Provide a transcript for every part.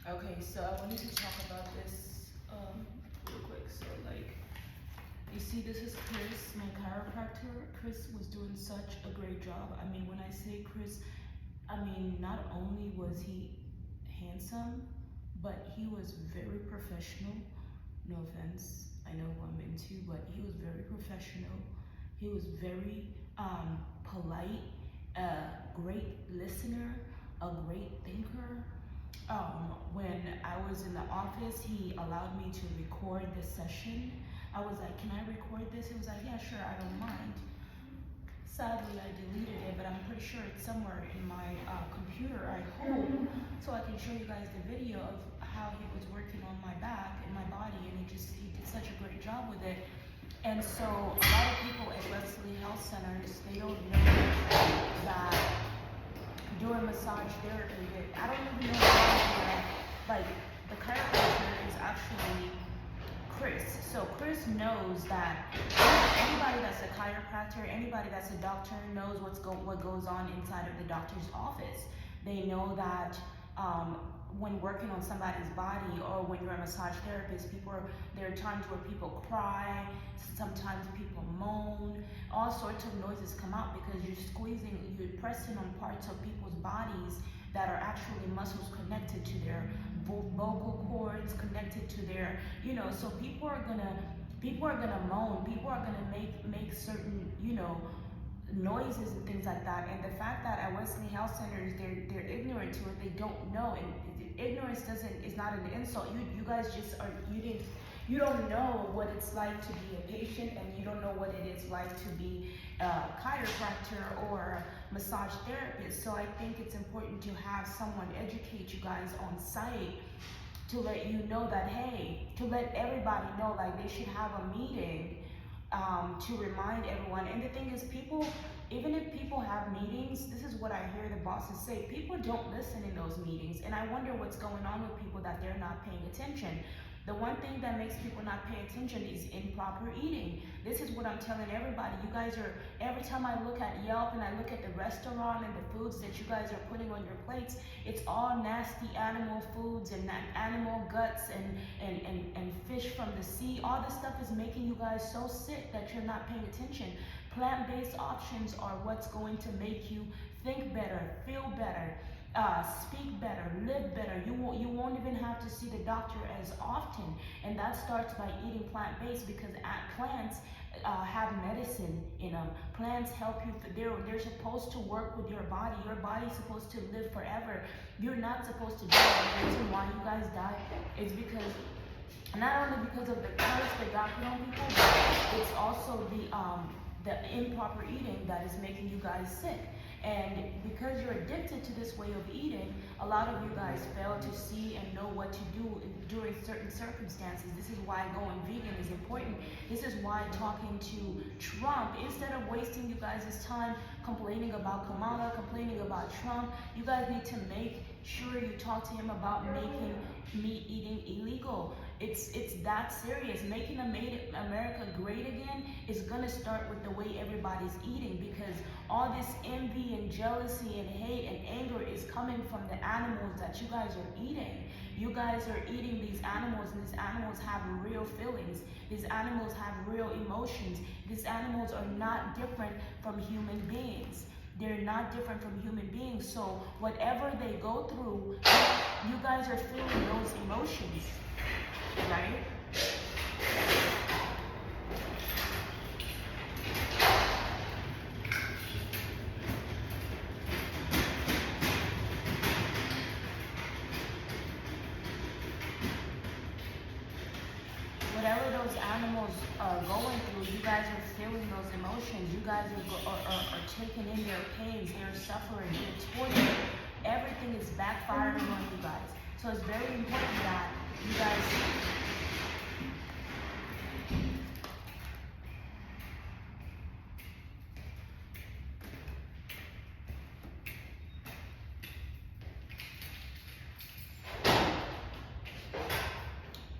Okay, so I wanted to talk about this real quick. So like, you see, this is Chris, my chiropractor. Chris was doing such a great job. I mean, when I say Chris, I mean not only was he handsome, but he was very professional. No offense. I know who I'm into, but he was very professional. He was very polite, a great listener, a great thinker. When I was in the office, he allowed me to record the session. I was like, can I record this? He was like, yeah, sure, I don't mind. Sadly, I deleted it, but I'm pretty sure it's somewhere in my computer, I hope, so I can show you guys the video of how he was working on my back and my body, and he did such a great job with it. And so a lot of people at Wesley Health Centers, they don't know that during massage therapy, I don't even know why, like, the chiropractor is actually Chris. So Chris knows that anybody that's a chiropractor, anybody that's a doctor knows what goes on inside of the doctor's office. They know that when working on somebody's body, or when you're a massage therapist, there are times where people cry, sometimes people moan, all sorts of noises come out because you're pressing on parts of people's bodies that are actually muscles connected to their vocal cords, connected to their, so people are gonna moan, people are gonna make certain, noises and things like that. And the fact that at Wesley Health Centers they're ignorant to it, they don't know, and ignorance is not an insult. You guys just are, you don't know what it's like to be a patient, and you don't know what it is like to be a chiropractor or a massage therapist. So I think it's important to have someone educate you guys on site, to let you know that, hey, to let everybody know, like, they should have a meeting to remind everyone. And the thing is, people, even if people have meetings, this is what I hear the bosses say, people don't listen in those meetings. And I wonder what's going on with people, that they're not paying attention. The one thing that makes people not pay attention is improper eating. This is what I'm telling everybody. You guys are, every time I look at Yelp and I look at the restaurant and the foods that you guys are putting on your plates, it's all nasty animal foods and animal guts and fish from the sea. All this stuff is making you guys so sick that you're not paying attention. Plant-based options are what's going to make you think better, feel better, speak better, live better. You won't even have to see the doctor as often, and that starts by eating plant-based, because plants have medicine in them. Plants help you. They're supposed to work with your body. Your body's supposed to live forever. You're not supposed to die. The reason why you guys die is because, not only because of the curse that God put on people, but it's also the improper eating that is making you guys sick. And because you're addicted to this way of eating, a lot of you guys fail to see and know what to do during certain circumstances. This is why going vegan is important. This is why talking to Trump, instead of wasting you guys' time complaining about Kamala, complaining about Trump, you guys need to make sure you talk to him about making meat eating illegal. It's that serious. Making America great again is gonna start with the way everybody's eating, because all this envy and jealousy and hate and anger is coming from the animals that you guys are eating. You guys are eating these animals, and these animals have real feelings. These animals have real emotions. These animals are not different from human beings. They're not different from human beings. So whatever they go through, you guys are feeling those emotions, right? Whatever those animals are going through, you guys are feeling those emotions. You guys are taking in their pains, their suffering, their torture. Everything is backfiring on you guys. So it's very important that you guys...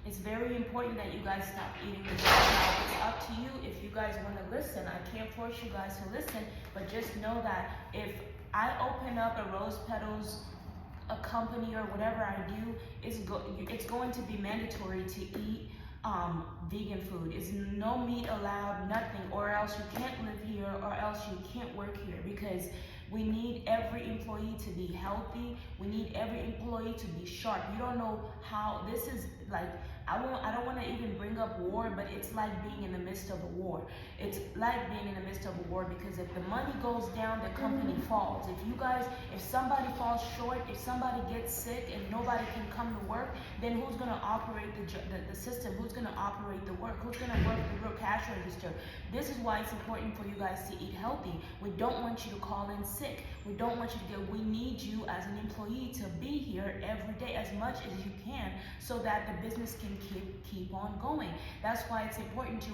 It's very important that you guys stop eating this. Now, it's up to you if you guys want to listen. I can't force you guys to listen, but just know that if I open up a Rose Petals, a company, or whatever I do, it's going to be mandatory to eat vegan food. It's no meat allowed, nothing, or else you can't live here, or else you can't work here, because we need every employee to be healthy. We need every employee to be sharp. You don't know how like, I don't want to even bring up war, but it's like being in the midst of a war. It's like being in the midst of a war, because if the money goes down, the company falls. If somebody falls short, if somebody gets sick and nobody can come to work, then who's going to operate the system? Who's going to operate the work? Who's going to work the real cash register? This is why it's important for you guys to eat healthy. We don't want you to call in sick. We don't want you to we need you as an employee to be here every day as much as you can, so that the business can keep on going. That's why it's important to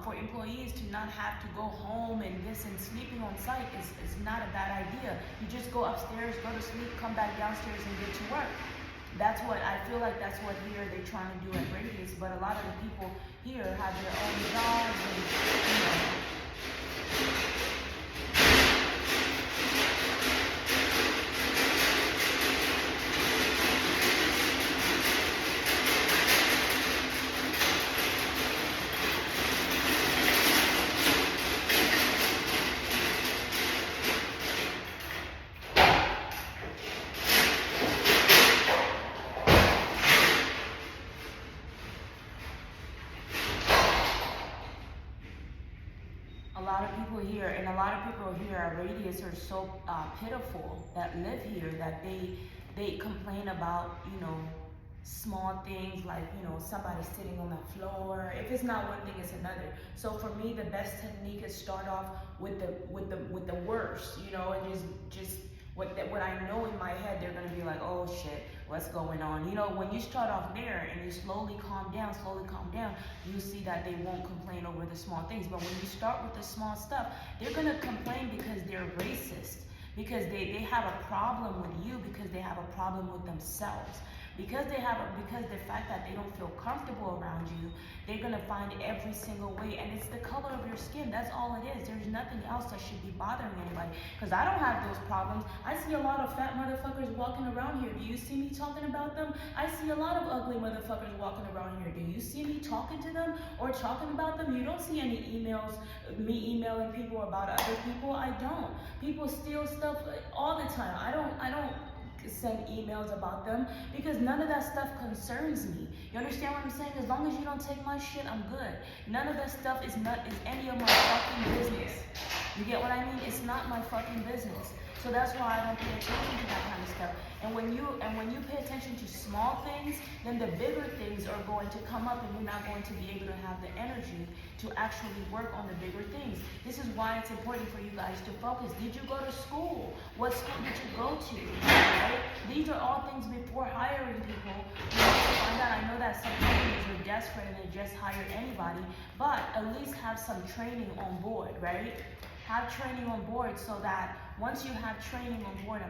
for employees to not have to go home and sleeping on site is not a bad idea. You just go upstairs, go to sleep, come back downstairs and get to work. That's what I feel like here they're trying to do at Radius, but a lot of the people here have their own jobs and, you know. A lot of people here at Radius are so pitiful that live here, that they complain about, you know, small things like, you know, somebody sitting on the floor. If it's not one thing, it's another. So for me, the best technique is start off with the worst, you know, and just what I know in my head, they're gonna be like, oh shit, what's going on? You know, when you start off there and you slowly calm down, you see that they won't complain over the small things. But when you start with the small stuff, they're gonna complain because they're racist, because they have a problem with you, because they have a problem with themselves. Because the fact that they don't feel comfortable around you, they're gonna find every single way, and it's the color of your skin. That's all it is. There's nothing else that should be bothering anybody. Because I don't have those problems. I see a lot of fat motherfuckers walking around here. Do you see me talking about them? I see a lot of ugly motherfuckers walking around here. Do you see me talking to them or talking about them? You don't see any emails, me emailing people about other people. I don't. People steal stuff all the time. I don't send emails about them, because none of that stuff concerns me. You understand what I'm saying? As long as you don't take my shit, I'm good. None of that stuff is any of my fucking business. You get what I mean? It's not my fucking business. So that's why I don't pay attention to that kind of stuff. And when you pay attention to small things, then the bigger things are going to come up, and you're not going to be able to have the energy to actually work on the bigger things. This is why it's important for you guys to focus. Did you go to school? What school did you go to? Right? These are all things before hiring people. You need to find out. I know that some companies are desperate and they just hire anybody, but at least have some training on board, right? Have training on board, so that once you have training on board,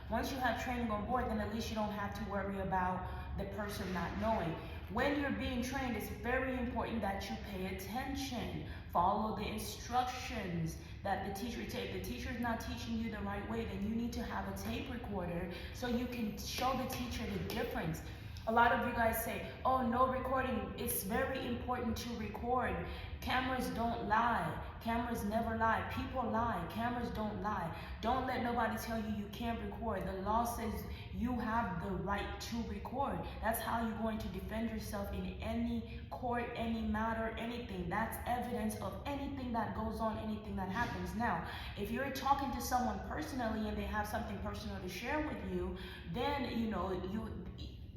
once you have training on board, then at least you don't have to worry about the person not knowing. When you're being trained, it's very important that you pay attention. Follow the instructions that the teacher takes. If the teacher is not teaching you the right way, then you need to have a tape recorder so you can show the teacher the difference. A lot of you guys say, oh, no recording. It's very important to record. Cameras don't lie. Cameras never lie. People lie. Cameras don't lie. Don't let nobody tell you you can't record. The law says you have the right to record. That's how you're going to defend yourself in any court, any matter, anything. That's evidence of anything that goes on, anything that happens. Now, if you're talking to someone personally and they have something personal to share with you, then, you know,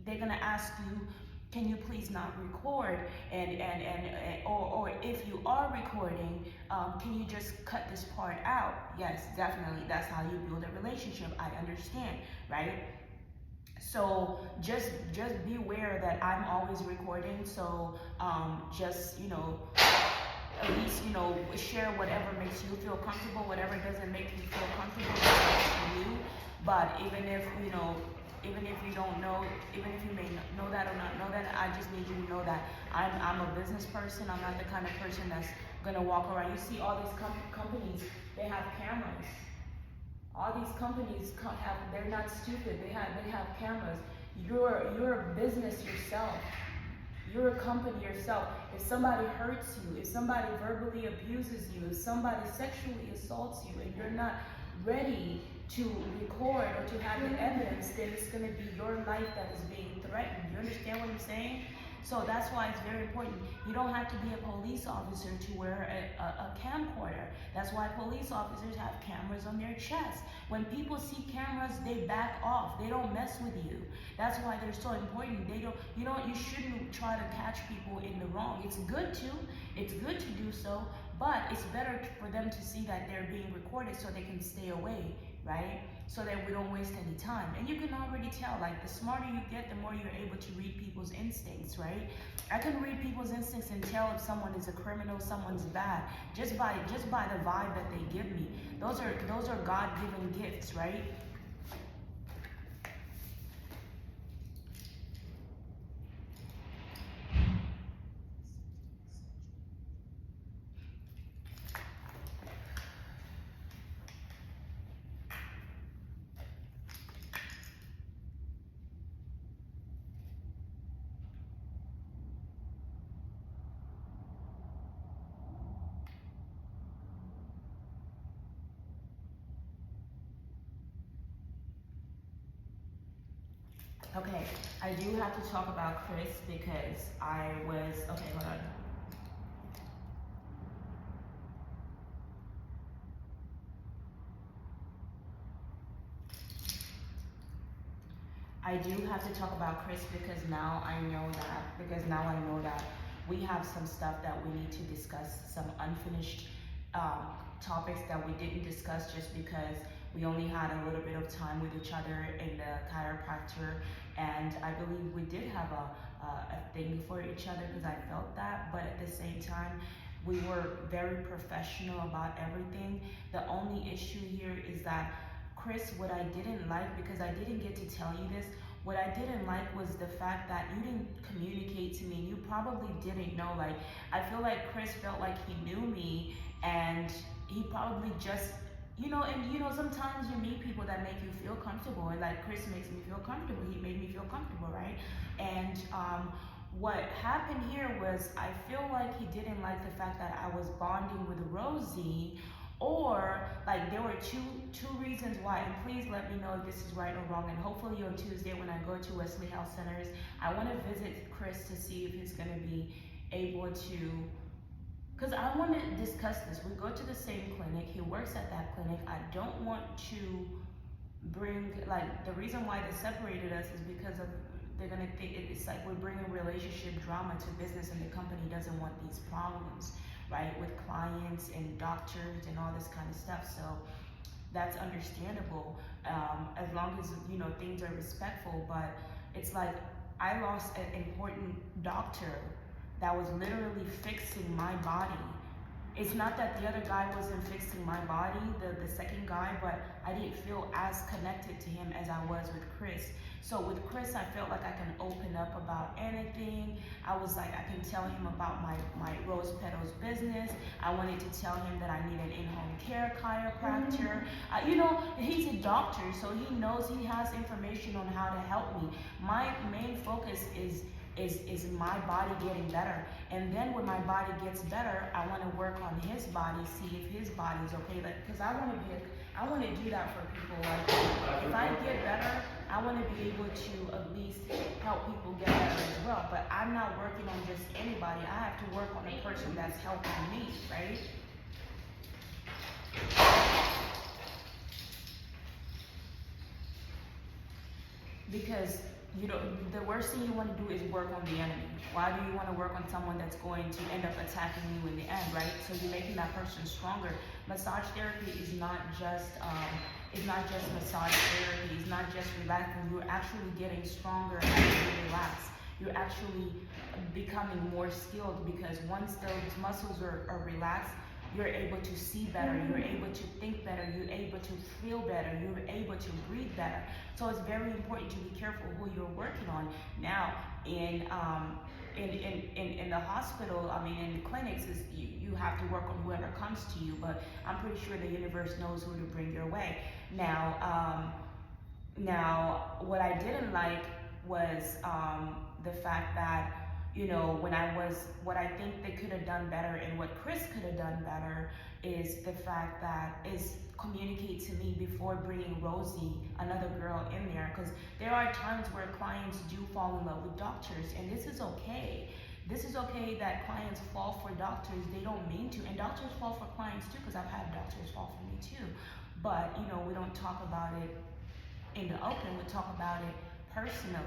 they're gonna ask you, can you please not record? Or if you are recording, can you just cut this part out? Yes, definitely. That's how you build a relationship. I understand, right? So just beware that I'm always recording. So just, you know, at least, you know, share whatever makes you feel comfortable. Whatever doesn't make you feel comfortable, that's for you. But even if you don't know, even if you may know that or not know that, I just need you to know that I'm a business person. I'm not the kind of person that's gonna walk around. You see all these companies, they have cameras. All these companies they're not stupid. They have cameras. You're a business yourself. You're a company yourself. If somebody hurts you, if somebody verbally abuses you, if somebody sexually assaults you, and you're not ready to record or to have the evidence, then it's going to be your life that is being threatened. You understand what I'm saying? So that's why it's very important. You don't have to be a police officer to wear a camcorder. That's why police officers have cameras on their chest. When people see cameras, they back off. They don't mess with you. That's why they're so important. You shouldn't try to catch people in the wrong. It's good to do so, but it's better for them to see that they're being recorded so they can stay away, right? So that we don't waste any time. And you can already tell, like, the smarter you get, the more you're able to read people's instincts, right? I can read people's instincts and tell if someone is a criminal, someone's bad, just by the vibe that they give me. Those are God-given gifts, right? Okay, I do have to talk about Chris because okay, hold on. I do have to talk about Chris because now I know that we have some stuff that we need to discuss, some unfinished topics that we didn't discuss just because we only had a little bit of time with each other in the chiropractor, and I believe we did have a thing for each other because I felt that, but at the same time, we were very professional about everything. The only issue here is that Chris, what I didn't like, because I didn't get to tell you this, what I didn't like was the fact that you didn't communicate to me. You probably didn't know. Like, I feel like Chris felt like he knew me, and he probably just, sometimes you meet people that make you feel comfortable, and like Chris makes me feel comfortable. He made me feel comfortable, right? And what happened here was I feel like he didn't like the fact that I was bonding with Rosie, or like there were two reasons why, and please let me know if this is right or wrong, and hopefully on Tuesday when I go to Wesley Health Centers, I want to visit Chris to see if he's going to be able to, because I want to discuss this. We go to the same clinic, he works at that clinic. I don't want to bring, like, the reason why they separated us is because of, they're going to think it's like we're bringing relationship drama to business, and the company doesn't want these problems, right, with clients and doctors and all this kind of stuff. So that's understandable, as long as things are respectful. But it's like I lost an important doctor that was literally fixing my body. It's not that the other guy wasn't fixing my body, the second guy, but I didn't feel as connected to him as I was with Chris. So with Chris, I felt like I can open up about anything. I was like, I can tell him about my Rose Petals business. I wanted to tell him that I need an in-home care chiropractor. He's a doctor, so he knows, he has information on how to help me. My main focus is my body getting better, and then when my body gets better, I want to work on his body, see if his body's okay. Like, because I want to do that for people. Like, if I get better, I want to be able to at least help people get better as well. But I'm not working on just anybody. I have to work on a person that's helping me, right? Because the worst thing you want to do is work on the enemy. Why do you want to work on someone that's going to end up attacking you in the end, right? So you're making that person stronger. Massage therapy is not just massage therapy. It's not just relaxing. You're actually getting stronger as you relax. You're actually becoming more skilled, because once those muscles are relaxed, you're able to see better, you're able to think better, you're able to feel better, you're able to breathe better. So it's very important to be careful who you're working on. Now, in the hospital, in the clinics, you have to work on whoever comes to you, but I'm pretty sure the universe knows who to bring your way. Now, what I didn't like was the fact that what I think they could have done better and what Chris could have done better is the fact that is communicate to me before bringing Rosie, another girl, in there, because there are times where clients do fall in love with doctors, and this is okay. This is okay that clients fall for doctors. They don't mean to, and doctors fall for clients too, because I've had doctors fall for me too. But we don't talk about it in the open. We talk about it personally.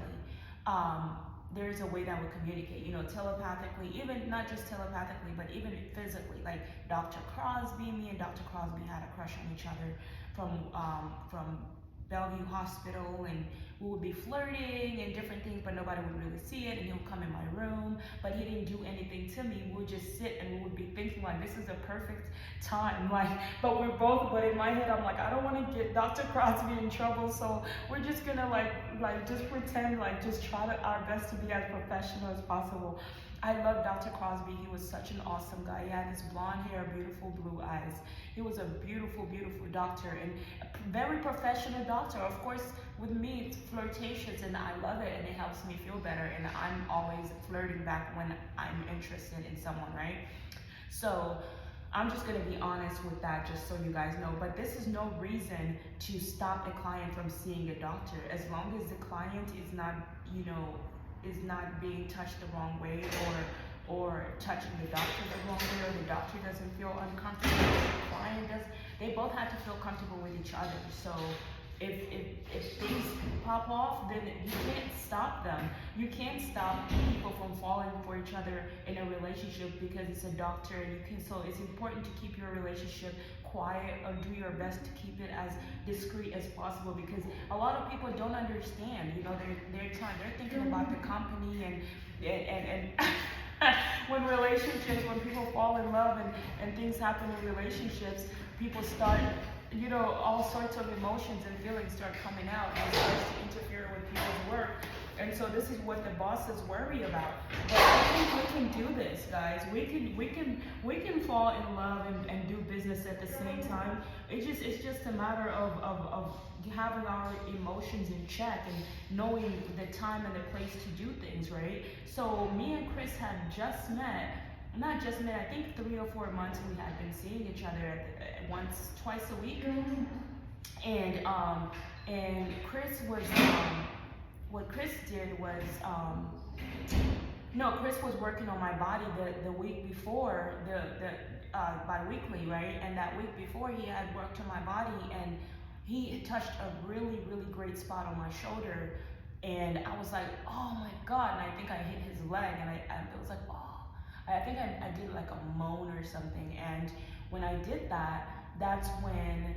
There's a way that we communicate, telepathically, even not just telepathically, but even physically. Like Dr. Crosby, me and Dr. Crosby had a crush on each other from Bellevue Hospital, and we would be flirting and different things, but nobody would really see it. And he would come in my room, but he didn't do anything to me. We would just sit and we would be thinking like, this is a perfect time. But in my head, I'm like, I don't want to get Dr. Crosby in trouble, so we're just gonna just pretend, just try our best to be as professional as possible. I love Dr. Crosby. He was such an awesome guy. He had this blonde hair, beautiful blue eyes. He was a beautiful, beautiful doctor, and a very professional doctor. Of course, with me, it's flirtatious, and I love it, and it helps me feel better, and I'm always flirting back when I'm interested in someone, right? So I'm just gonna be honest with that, just so you guys know. But this is no reason to stop the client from seeing a doctor, as long as the client is not, being touched the wrong way, or touching the doctor the wrong way, or the doctor doesn't feel uncomfortable, the client does. They both have to feel comfortable with each other. So if things pop off, then you can't stop them. You can't stop people from falling for each other in a relationship because it's a doctor. So it's important to keep your relationship quiet, or do your best to keep it as discreet as possible, because a lot of people don't understand. They're thinking about the company and when people fall in love and things happen in relationships, people start, all sorts of emotions and feelings start coming out, and it starts to interfere with people's work. And so this is what the bosses worry about. But I think we can do this, guys. We can fall in love and do business at the same time. It's just a matter of having our emotions in check and knowing the time and the place to do things, right? So me and Chris had just met. Not just met, I think 3 or 4 months we had been seeing each other twice a week. And Chris was, what Chris did was, Chris was working on my body the week before, bi-weekly, right? And that week before, he had worked on my body, and he touched a really, really great spot on my shoulder. And I was like, oh my God, and I think I hit his leg, and I was like, oh. I think I did like a moan or something, and when I did that, that's when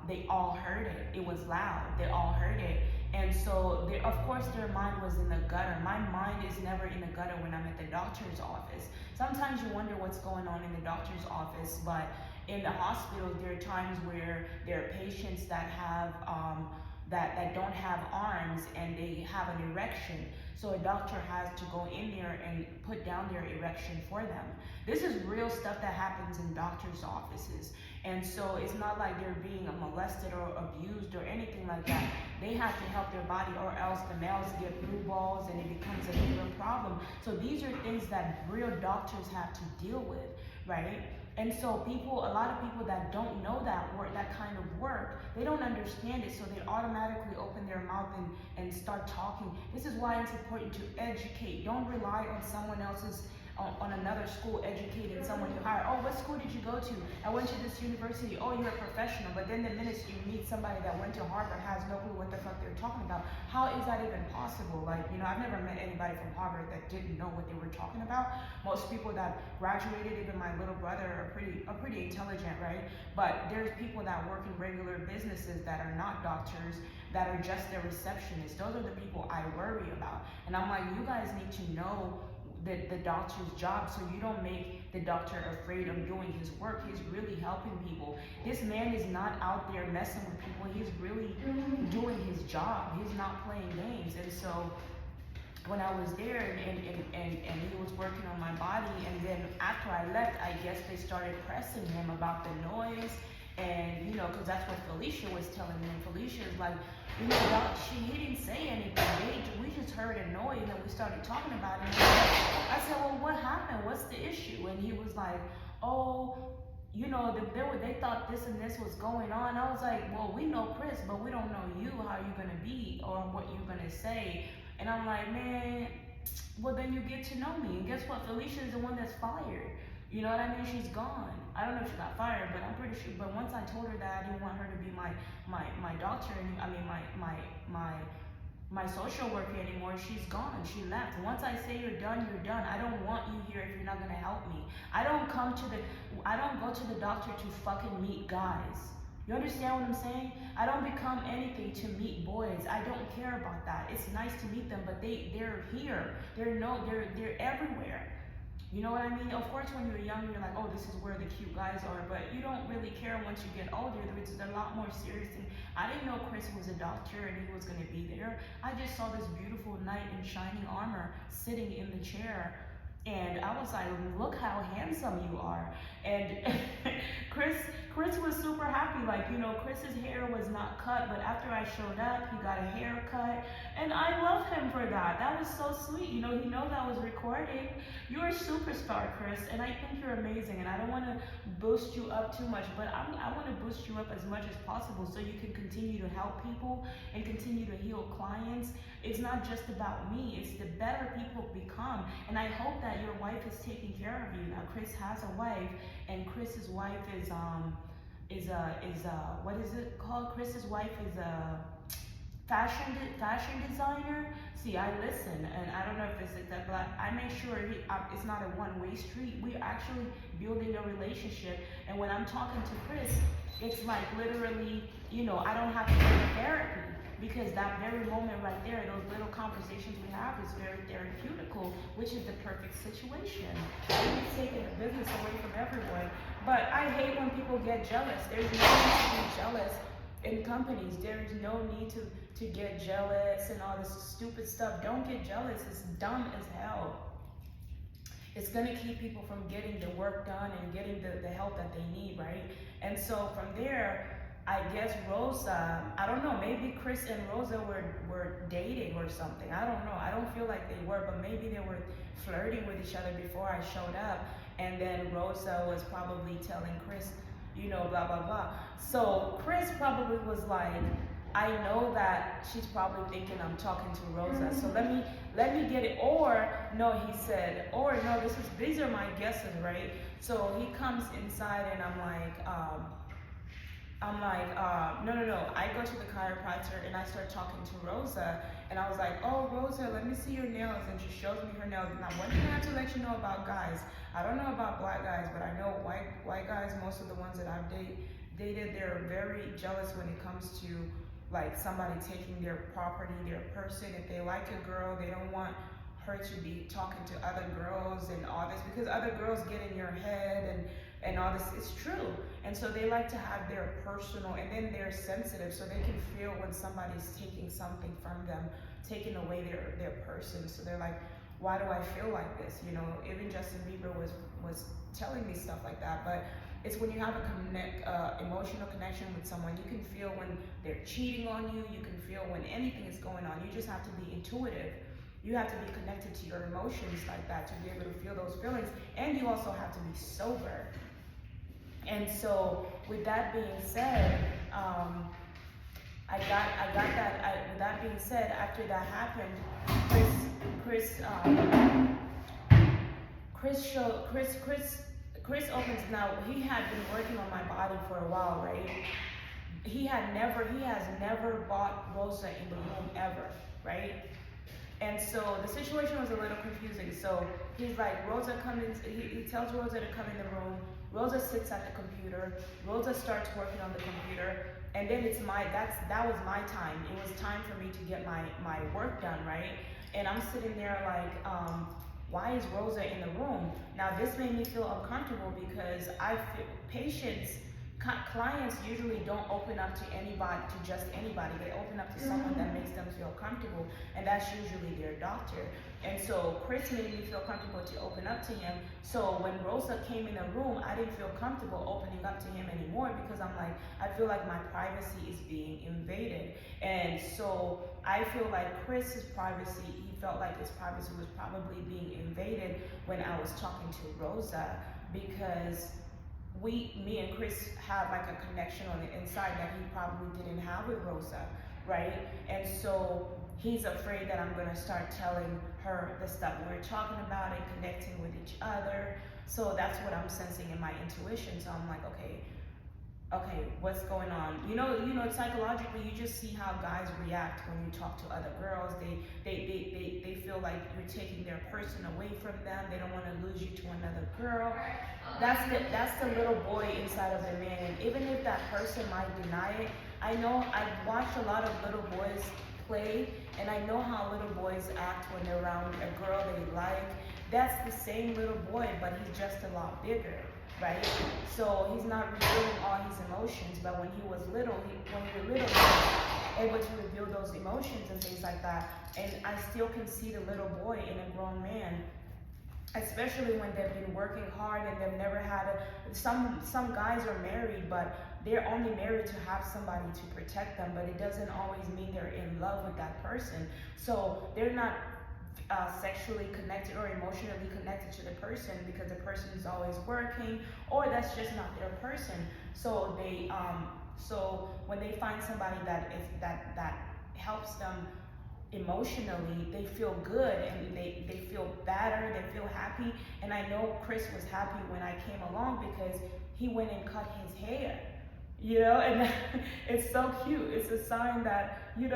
they all heard it. It was loud. They all heard it, and so of course their mind was in the gutter. My mind is never in the gutter when I'm at the doctor's office. Sometimes you wonder what's going on in the doctor's office, but in the hospital there are times where there are patients that have that don't have arms and they have an erection. So a doctor has to go in there and put down their erection for them. This is real stuff that happens in doctors' offices. And so it's not like they're being molested or abused or anything like that. They have to help their body, or else the males get blue balls and it becomes a bigger problem. So these are things that real doctors have to deal with, right? And so a lot of people that don't know that kind of work, they don't understand it, so they automatically open their mouth and start talking. This is why it's important to educate. Don't rely on someone else's, on another school educating someone you hire. Oh, what school did you go to? I went to this university. Oh, you're a professional. But then the minute you meet somebody that went to Harvard, has no clue what the fuck they're talking about, how is that even possible? I've never met anybody from Harvard that didn't know what they were talking about. Most people that graduated, even my little brother, are pretty intelligent, right? But there's people that work in regular businesses that are not doctors, that are just the receptionists. Those are the people I worry about. And I'm like, you guys need to know the doctor's job, so you don't make the doctor afraid of doing his work. He's really helping people. This man is not out there messing with people. He's really doing his job. He's not playing games. And so when I was there and he was working on my body, and then after I left, I guess they started pressing him about the noise And, you know, because that's what Felicia was telling me. And Felicia is like, you know, he didn't say anything. We just heard a noise and we started talking about it. And I said, well, what happened? What's the issue? And he was like, oh, you know, they thought this and this was going on. I was like, well, we know Chris, but we don't know you, how you're going to be or what you're going to say. And I'm like, man, well, then you get to know me. And guess what? Felicia is the one that's fired. You know what I mean? She's gone. I don't know if she got fired, but I'm pretty sure. But once I told her that I didn't want her to be my doctor, my social worker anymore, she's gone. She left. Once I say you're done, you're done. I don't want you here if you're not gonna help me. I don't go to the doctor to fucking meet guys. You understand what I'm saying? I don't become anything to meet boys. I don't care about that. It's nice to meet them, but they're here. They're everywhere. You know what I mean? Of course, when you're young, you're like, oh, this is where the cute guys are, but you don't really care once you get older. It's a lot more serious thing. I didn't know Chris was a doctor and he was going to be there. I just saw this beautiful knight in shining armor sitting in the chair. And I was like, look how handsome you are. And Chris was super happy. Like, you know, Chris's hair was not cut, but after I showed up, he got a haircut. And I love him for that. That was so sweet. You know, he knows I was recording. You're a superstar, Chris, and I think you're amazing. And I don't want to boost you up too much, but I want to boost you up as much as possible so you can continue to help people and continue to heal clients. It's not just about me. It's the better people become. And I hope that your wife is taking care of you. Now, Chris has a wife, and Chris's wife is what is it called? Chris's wife is a fashion designer. See, I listen, and I don't know if it's like that, but I make sure it's not a one-way street. We're actually building a relationship, and when I'm talking to Chris, it's like literally, you know, I don't have to go to therapy. Because that very moment right there, those little conversations we have is very therapeutical, which is the perfect situation. We've taken the business away from everyone. But I hate when people get jealous. There's no need to be jealous in companies. There's no need to get jealous and all this stupid stuff. Don't get jealous. It's dumb as hell. It's gonna keep people from getting the work done and getting the help that they need, right? And so from there, I guess Rosa, I don't know, maybe Chris and Rosa were dating or something. I don't know. I don't feel like they were, but maybe they were flirting with each other before I showed up. And then Rosa was probably telling Chris, you know, blah, blah, blah. So Chris probably was like, I know that she's probably thinking I'm talking to Rosa. So let me get it. Or no, he said, or no, these are my guesses, right? So he comes inside and I'm like, no. I go to the chiropractor and I start talking to Rosa, and I was like, oh, Rosa, let me see your nails. And she shows me her nails. Now, one thing I have to let you know about guys, I don't know about black guys, but I know white guys, most of the ones that I've dated, they're very jealous when it comes to like somebody taking their property, their person. If they like a girl, they don't want her to be talking to other girls and all this, because other girls get in your head and all this. It's true. And so they like to have their personal, and then they're sensitive, so they can feel when somebody's taking something from them, taking away their person. So they're like, why do I feel like this? You know, even Justin Bieber was telling me stuff like that. But it's when you have a emotional connection with someone, you can feel when they're cheating on you, you can feel when anything is going on. You just have to be intuitive. You have to be connected to your emotions like that to be able to feel those feelings. And you also have to be sober. And so with that being said, with that being said, after that happened, Chris opens. Now, he had been working on my body for a while, right? He has never bought Rosa in the room ever, right? And so the situation was a little confusing. So he's like, Rosa comes in, he tells Rosa to come in the room. Rosa sits at the computer. Rosa starts working on the computer. And then that was my time. It was time for me to get my work done, right? And I'm sitting there like, why is Rosa in the room? Now this made me feel uncomfortable because patients clients usually don't open up to anybody, to just anybody. They open up to someone that makes them feel comfortable, and that's usually their doctor. And so Chris made me feel comfortable to open up to him. So when Rosa came in the room, I didn't feel comfortable opening up to him anymore, because I'm like, I feel like my privacy is being invaded. And so I feel like Chris's privacy, he felt like his privacy was probably being invaded when I was talking to Rosa, because me and Chris have like a connection on the inside that he probably didn't have with Rosa, right? And so he's afraid that I'm gonna start telling her the stuff we're talking about and connecting with each other. So that's what I'm sensing in my intuition. So I'm like, okay, what's going on? You know, psychologically, you just see how guys react when you talk to other girls. They feel like you're taking their person away from them. They don't want to lose you to another girl. That's the little boy inside of the man. And even if that person might deny it, I know I've watched a lot of little boys play, and I know how little boys act when they're around a girl they like. That's the same little boy, but he's just a lot bigger, right? So he's not revealing all his emotions, but when he was little, when you were little, he was able to reveal those emotions and things like that. And I still can see the little boy in a grown man, especially when they've been working hard and they've never had some guys are married, but they're only married to have somebody to protect them, but it doesn't always mean they're in love with that person. So they're not sexually connected or emotionally connected to the person, because the person is always working, or that's just not their person. So so when they find somebody that helps them emotionally, they feel good, and they feel better, they feel happy. And I know Chris was happy when I came along, because he went and cut his hair, and it's so cute. It's a sign that, he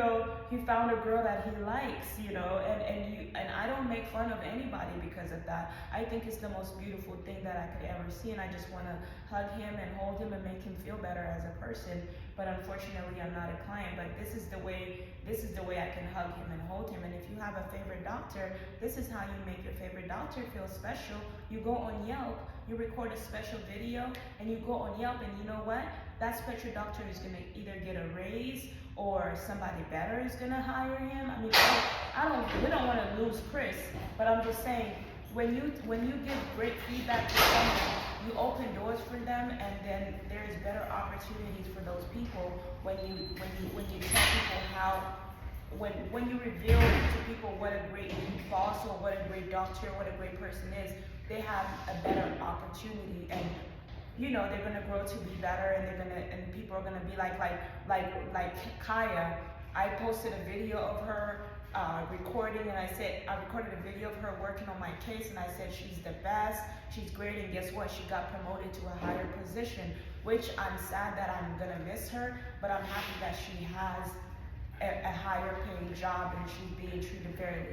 found a girl that he likes, and I don't make fun of anybody because of that. I think it's the most beautiful thing that I could ever see, and I just want to hug him and hold him and make him feel better as a person. But unfortunately, I'm not a client. But this is the way I can hug him and hold him. And if you have a favorite doctor, this is how you make your favorite doctor feel special. You go on Yelp, you record a special video, and you go on Yelp, and you know what? That special doctor is gonna either get a raise, or somebody better is gonna hire him. I mean, we don't want to lose Chris, but I'm just saying, when you give great feedback to someone, you open doors for them, and then there's better opportunities for those people when you tell people how. When you reveal to people what a great boss or what a great doctor or what a great person is, they have a better opportunity, and they're gonna grow to be better, and people are gonna be like Kaya. I posted a video of her recording, and I recorded a video of her working on my case, and I said she's the best, she's great, and guess what? She got promoted to a higher position, which I'm sad that I'm gonna miss her, but I'm happy that she has a higher paying job, and she's being treated fairly,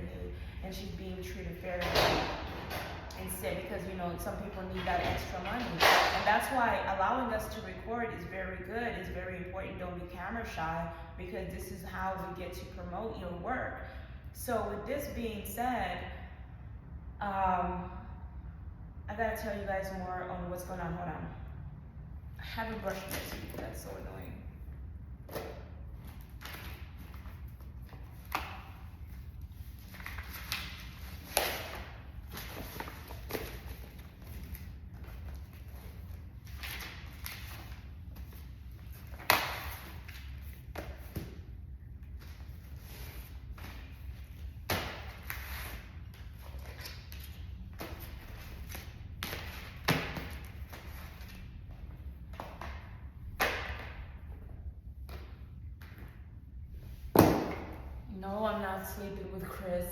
instead, because some people need that extra money. And that's why allowing us to record is very good, is very important. Don't be camera shy, because this is how we get to promote your work. So with this being said, I gotta tell you guys more on what's going on. Hold on, I haven't brushed my teeth. That's so annoying. No, I'm not sleeping with Chris.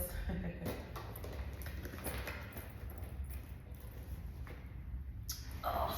Oh.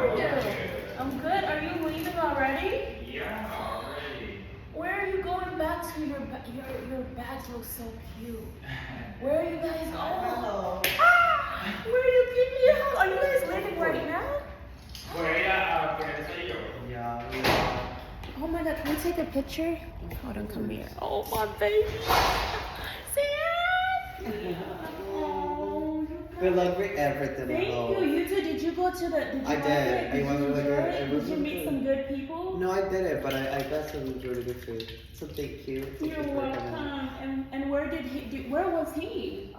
are you? I'm good. Are you leaving already? Yeah, already. Where are you going back to? Your bags look so cute. Where are you guys going? Hello. Ah! Where are you giving me a hug? Are you guys leaving right now? Voy a ir a poner el sello. Yeah. Oh my god, can we take a picture? Hold on, come here. Oh my baby. Sam! Oh, Good luck with everything. thank you. You too. Did you go to the? Did you I like did. it? It Did was you really enjoy good. it? It was Did you really meet good. some good people? No, I didn't, but I got some really good food. So thank you. Thank You're you for coming. welcome. And where did he? Where was he?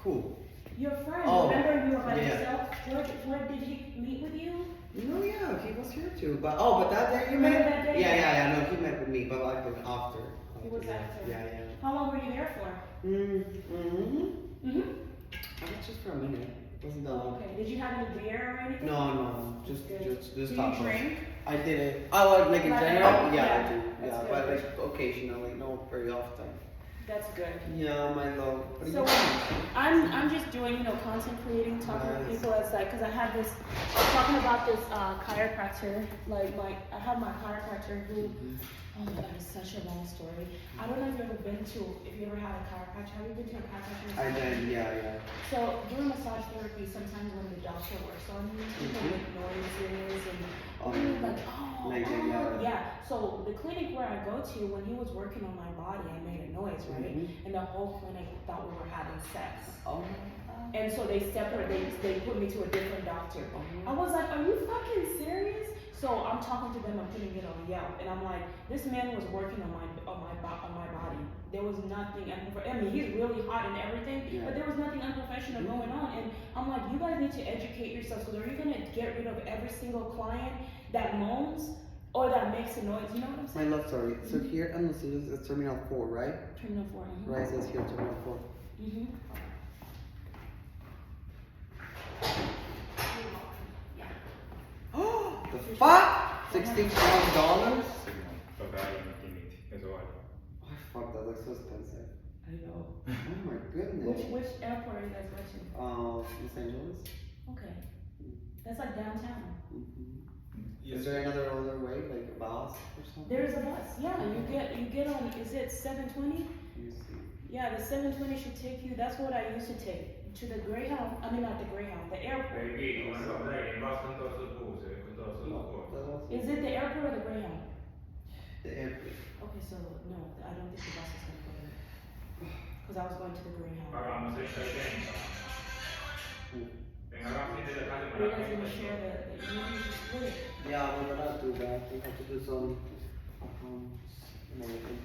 Who? Your friend. Oh, Remember you were by yeah. yourself. Where did he meet with you? No, yeah, he was here too. But that day you Remember met? that day? Yeah. No, he met with me, but like after. He was after. Yeah. How long were you there for? Mhm. I was just for a minute. It wasn't that long. Okay. Did you have any beer or anything? No, just Do you tacos. drink? I didn't. I like in Like, general. yeah, I do. that's Yeah, good. but like occasionally, not very often. That's good. Yeah, my love. What are So you doing? I'm just doing content creating, talking to Nice. people. It's like because I have this talking about this chiropractor. Like I have my chiropractor who. Oh my god, it's such a long story. I don't know if if you ever had a chiropractor. Have you been to a chiropractor? I did. Yeah. So during massage therapy, sometimes when the doctor works on you, people make noises and yeah. So the clinic where I go to, when he was working on my body, I made a noise, right? And the whole clinic thought we were having sex. Oh. And so they they put me to a different doctor. I was like, are you fucking serious? So I'm talking to them, I'm putting it on Yelp, and I'm like, this man was working on my body. There was nothing unprofessional. I mean, he's really hot and everything, but there was nothing unprofessional going on. And I'm like, you guys need to educate yourselves. Because are you gonna get rid of every single client that moans or that makes a noise? You know what I'm saying? My love story. So here in Los Angeles, it's Terminal 4, right? Terminal 4. Right, it says here Terminal 4. Oh, the fuck? $16,000? Total Infinity. Eso vale. Oh, fuck, that looks so expensive. I know. Oh my goodness. Which airport are you guys going to? Los Angeles? Okay. That's like downtown. Is there another other way, like a bus or something? There's a bus. Yeah, you get on. Is it 720? Let me see. Yeah, the 720 should take you. That's what I used to take to the Greyhound. I mean, not the Greyhound, the airport. Baby, no so dai, basta con todos esos buses, con todos esos cosas. Is it the airport or the Greyhound? The airport. Okay, so no, I don't think the bus is gonna go there. Because I was going to the Greyhound. Pagamos el 70. Venga la gente de casa Are you guys gonna share the you need to split it. Yeah, we're gonna do that. We have to do some.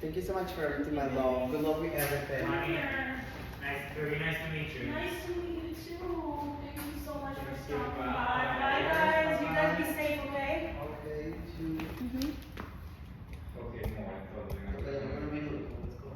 Thank you so much for everything, my love. Good luck with everything. Very nice to meet you. Nice to meet you too. Thank you so much for Thank you. stopping by. Bye. Bye guys. You guys be safe, okay? Okay, you. Okay, more entonces. Okay, I'm gonna be looking. Let's go.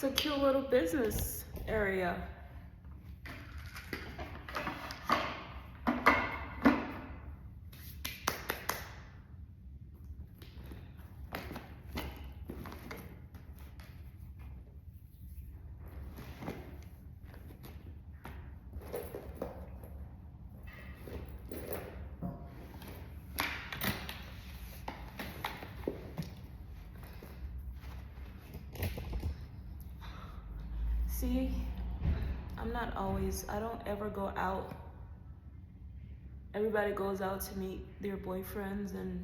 It's a cute little business area. See, I don't ever go out. Everybody goes out to meet their boyfriends and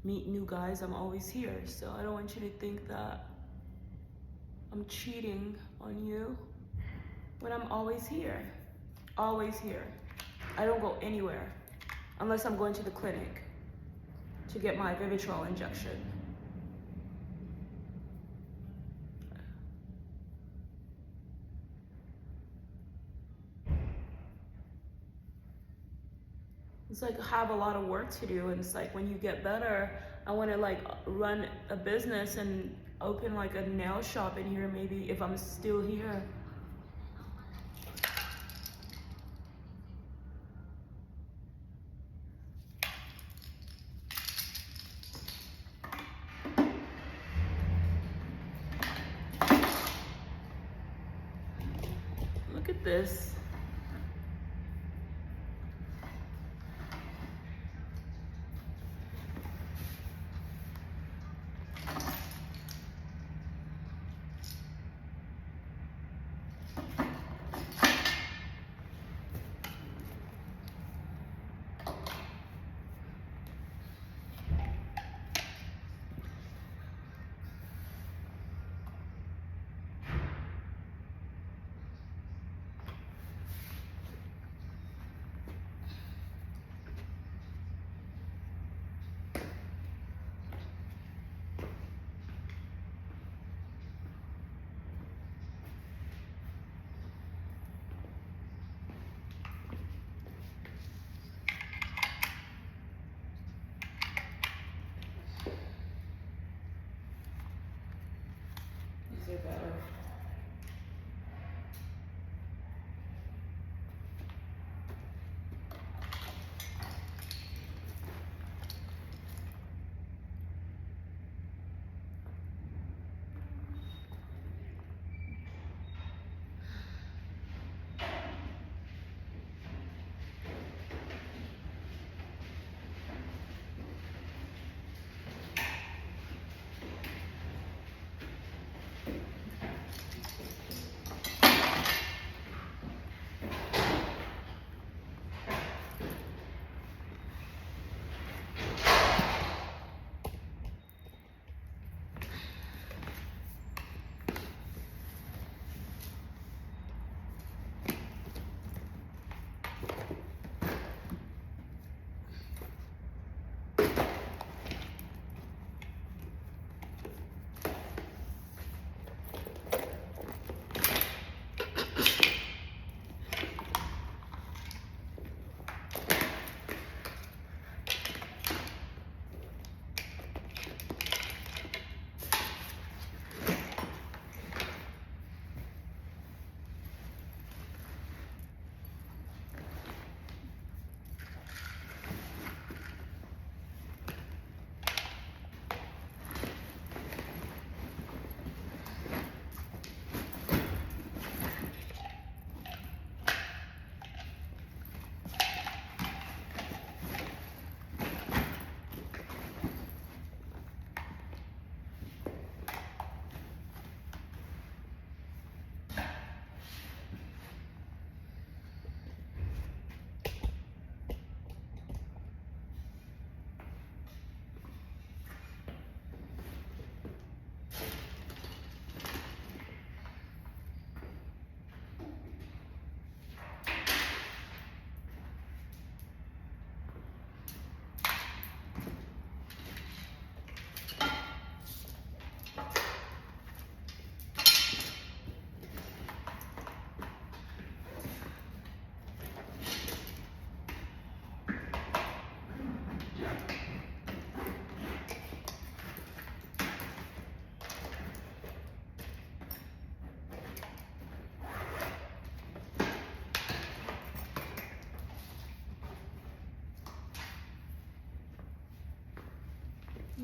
meet new guys. I'm always here, so I don't want you to think that I'm cheating on you when I'm always here. Always here. I don't go anywhere unless I'm going to the clinic to get my Vivitrol injection. It's like I have a lot of work to do, and it's like when you get better, I want to like run a business and open like a nail shop in here maybe if I'm still here. Look at this. These are better.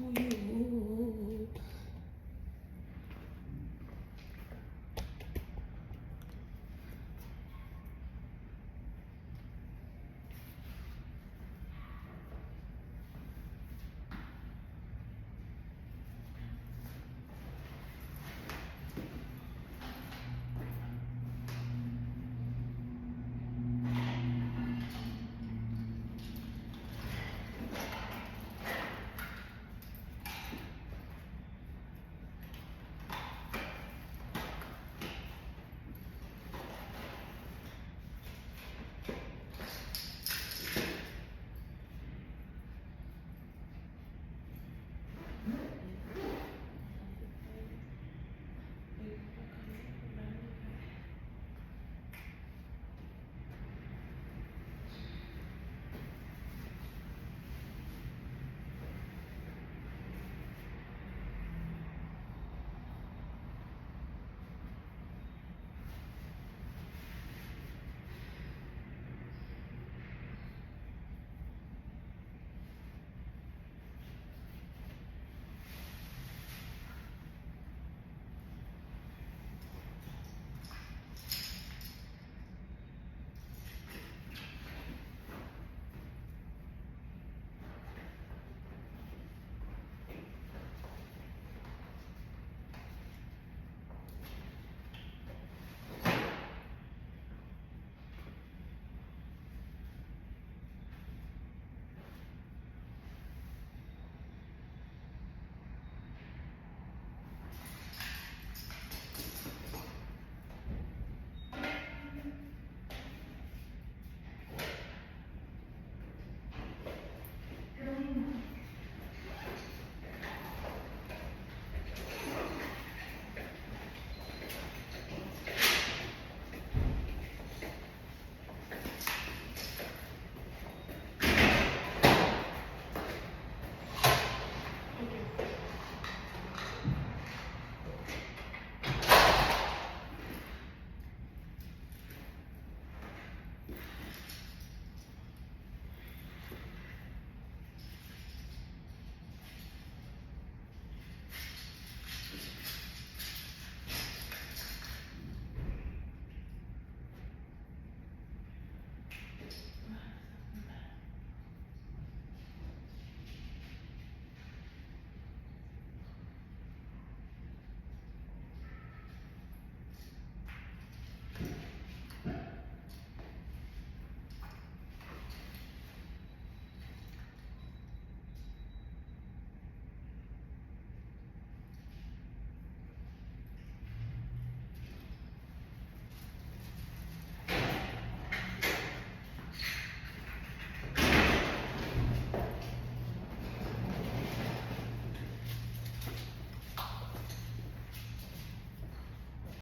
Who you?